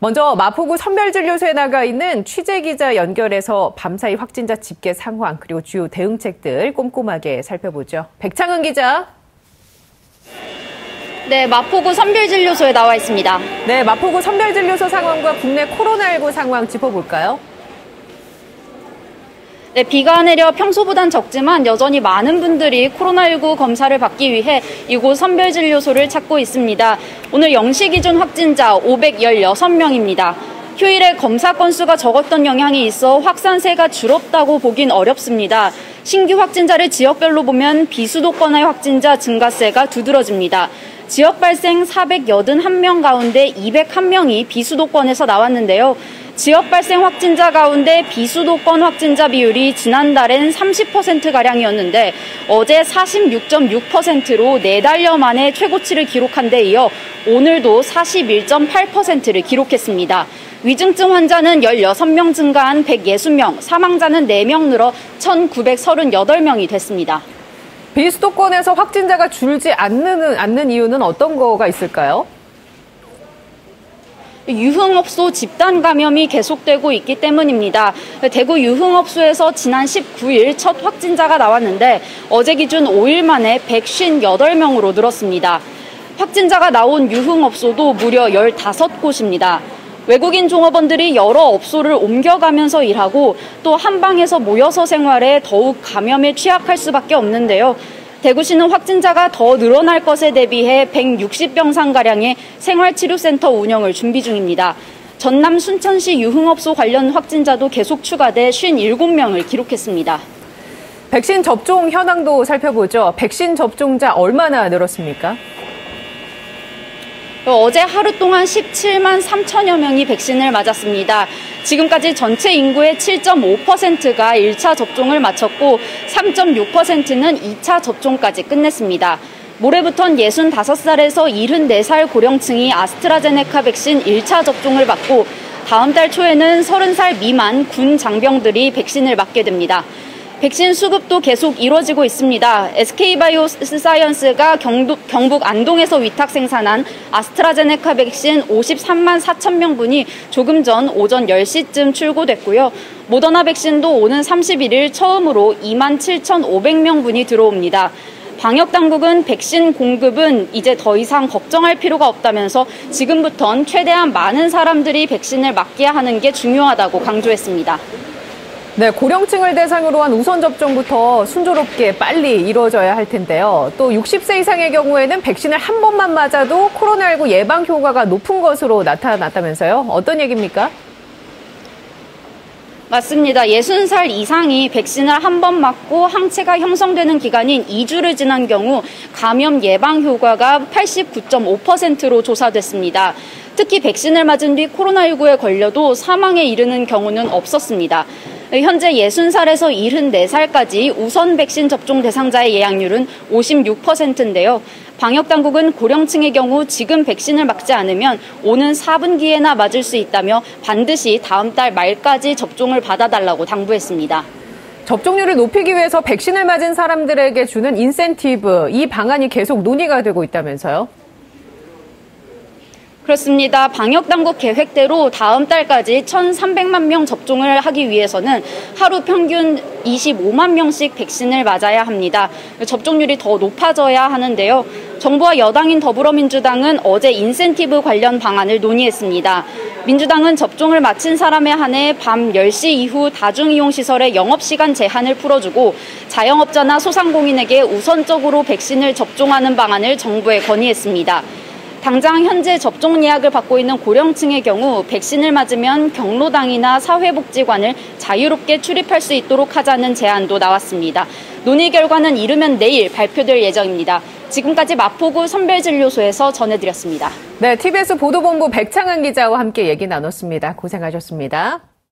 먼저 마포구 선별진료소에 나가 있는 취재기자 연결해서 밤사이 확진자 집계 상황 그리고 주요 대응책들 꼼꼼하게 살펴보죠. 백창은 기자. 네, 마포구 선별진료소에 나와 있습니다. 네, 마포구 선별진료소 상황과 국내 코로나19 상황 짚어볼까요? 네, 비가 내려 평소보단 적지만 여전히 많은 분들이 코로나19 검사를 받기 위해 이곳 선별진료소를 찾고 있습니다. 오늘 0시 기준 확진자 516명입니다. 휴일에 검사 건수가 적었던 영향이 있어 확산세가 줄었다고 보긴 어렵습니다. 신규 확진자를 지역별로 보면 비수도권의 확진자 증가세가 두드러집니다. 지역 발생 481명 가운데 201명이 비수도권에서 나왔는데요. 지역 발생 확진자 가운데 비수도권 확진자 비율이 지난달엔 30%가량이었는데 어제 46.6%로 4달여 만에 최고치를 기록한 데 이어 오늘도 41.8%를 기록했습니다. 위중증 환자는 16명 증가한 160명, 사망자는 4명 늘어 1,938명이 됐습니다. 비수도권에서 확진자가 줄지 않는 이유는 어떤 거가 있을까요? 유흥업소 집단 감염이 계속되고 있기 때문입니다. 대구 유흥업소에서 지난 19일 첫 확진자가 나왔는데 어제 기준 5일 만에 158명으로 늘었습니다. 확진자가 나온 유흥업소도 무려 15곳입니다. 외국인 종업원들이 여러 업소를 옮겨가면서 일하고 또 한 방에서 모여서 생활해 더욱 감염에 취약할 수밖에 없는데요. 대구시는 확진자가 더 늘어날 것에 대비해 160병상가량의 생활치료센터 운영을 준비 중입니다. 전남 순천시 유흥업소 관련 확진자도 계속 추가돼 57명을 기록했습니다. 백신 접종 현황도 살펴보죠. 백신 접종자 얼마나 늘었습니까? 어제 하루 동안 17만 3천여 명이 백신을 맞았습니다. 지금까지 전체 인구의 7.5%가 1차 접종을 마쳤고 3.6%는 2차 접종까지 끝냈습니다. 모레부턴 65살에서 74살 고령층이 아스트라제네카 백신 1차 접종을 받고 다음 달 초에는 30살 미만 군 장병들이 백신을 맞게 됩니다. 백신 수급도 계속 이루어지고 있습니다. SK바이오사이언스가 경북 안동에서 위탁 생산한 아스트라제네카 백신 53만 4천 명분이 조금 전 오전 10시쯤 출고됐고요. 모더나 백신도 오는 31일 처음으로 2만 7,500명분이 들어옵니다. 방역당국은 백신 공급은 이제 더 이상 걱정할 필요가 없다면서 지금부턴 최대한 많은 사람들이 백신을 맞게 하는 게 중요하다고 강조했습니다. 네, 고령층을 대상으로 한 우선 접종부터 순조롭게 빨리 이루어져야 할 텐데요. 또 60세 이상의 경우에는 백신을 한 번만 맞아도 코로나19 예방 효과가 높은 것으로 나타났다면서요? 어떤 얘기입니까? 맞습니다. 60살 이상이 백신을 한 번 맞고 항체가 형성되는 기간인 2주를 지난 경우 감염 예방 효과가 89.5%로 조사됐습니다. 특히 백신을 맞은 뒤 코로나19에 걸려도 사망에 이르는 경우는 없었습니다. 현재 60살에서 74살까지 우선 백신 접종 대상자의 예약률은 56%인데요. 방역당국은 고령층의 경우 지금 백신을 맞지 않으면 오는 4분기에나 맞을 수 있다며 반드시 다음 달 말까지 접종을 받아달라고 당부했습니다. 접종률을 높이기 위해서 백신을 맞은 사람들에게 주는 인센티브, 이 방안이 계속 논의가 되고 있다면서요? 그렇습니다. 방역당국 계획대로 다음 달까지 1,300만 명 접종을 하기 위해서는 하루 평균 25만 명씩 백신을 맞아야 합니다. 접종률이 더 높아져야 하는데요. 정부와 여당인 더불어민주당은 어제 인센티브 관련 방안을 논의했습니다. 민주당은 접종을 마친 사람에 한해 밤 10시 이후 다중이용시설의 영업시간 제한을 풀어주고 자영업자나 소상공인에게 우선적으로 백신을 접종하는 방안을 정부에 건의했습니다. 당장 현재 접종 예약을 받고 있는 고령층의 경우 백신을 맞으면 경로당이나 사회복지관을 자유롭게 출입할 수 있도록 하자는 제안도 나왔습니다. 논의 결과는 이르면 내일 발표될 예정입니다. 지금까지 마포구 선별진료소에서 전해드렸습니다. 네, TBS 보도본부 백창은 기자와 함께 얘기 나눴습니다. 고생하셨습니다.